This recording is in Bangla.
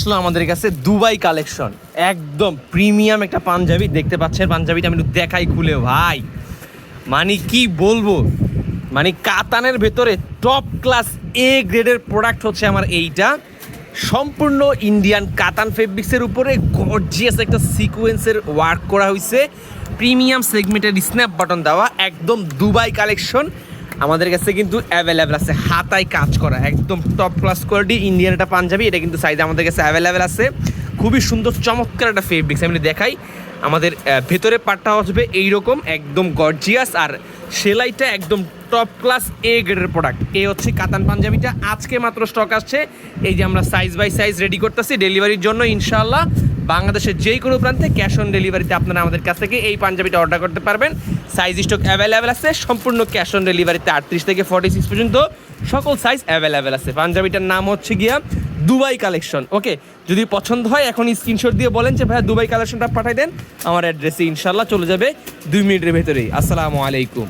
আসলো আমাদের কাছে দুবাই কালেকশন, একদম প্রিমিয়াম একটা পাঞ্জাবি দেখতে পাচ্ছেন। পাঞ্জাবিটা আমি একটু দেখাই খুলে ভাই, মানে কি বলবো, মানে কাতানের ভেতরে টপ ক্লাস এ গ্রেডের প্রোডাক্ট হচ্ছে আমার এইটা। সম্পূর্ণ ইন্ডিয়ান কাতান ফেব্রিক্সের উপরে গর্জিয়াস একটা সিকোয়েন্সের ওয়ার্ক করা হয়েছে, প্রিমিয়াম সেগমেন্টের স্ন্যাপ বাটন দেওয়া, একদম দুবাই কালেকশন। আমাদের কাছে কিন্তু অ্যাভেলেবেল আছে, হাতায় কাজ করা, একদম টপ ক্লাস কোয়ালিটি ইন্ডিয়ান একটা পাঞ্জাবি। এটা কিন্তু সাইজ আমাদের কাছে অ্যাভেলেবেল আছে। খুবই সুন্দর চমৎকার একটা ফেব্রিক্স, আমি দেখাই। আমাদের ভেতরে পাটটা আসবে এইরকম একদম গর্জিয়াস, আর সেলাইটা একদম টপ ক্লাস এ গ্রেডের প্রোডাক্ট। এই হচ্ছে কাতান পাঞ্জাবিটা, আজকে মাত্র স্টক আসছে। এই যে আমরা সাইজ বাই সাইজ রেডি করতেছি ডেলিভারির জন্য ইনশাআল্লাহ। বাংলাদেশের যেই কোনো প্রান্তে ক্যাশ অন ডেলিভারিতে আপনারা আমাদের কাছ থেকে এই পাঞ্জাবিটা অর্ডার করতে পারবেন। সাইজ স্টক অ্যাভেলেবেল আছে, সম্পূর্ণ ক্যাশ অন ডেলিভারিতে 38 থেকে 46 পর্যন্ত সকল সাইজ অ্যাভেলেবেল আছে। পাঞ্জাবিটার নাম হচ্ছে গিয়া দুবাই কালেকশন। ওকে, যদি পছন্দ হয় এখন স্ক্রিনশট দিয়ে বলেন যে ভাইয়া দুবাই কালেকশনটা পাঠাই দেন, আমার অ্যাড্রেসে ইনশাল্লাহ চলে যাবে 2 মিনিটের ভেতরেই। আসসালামু আলাইকুম।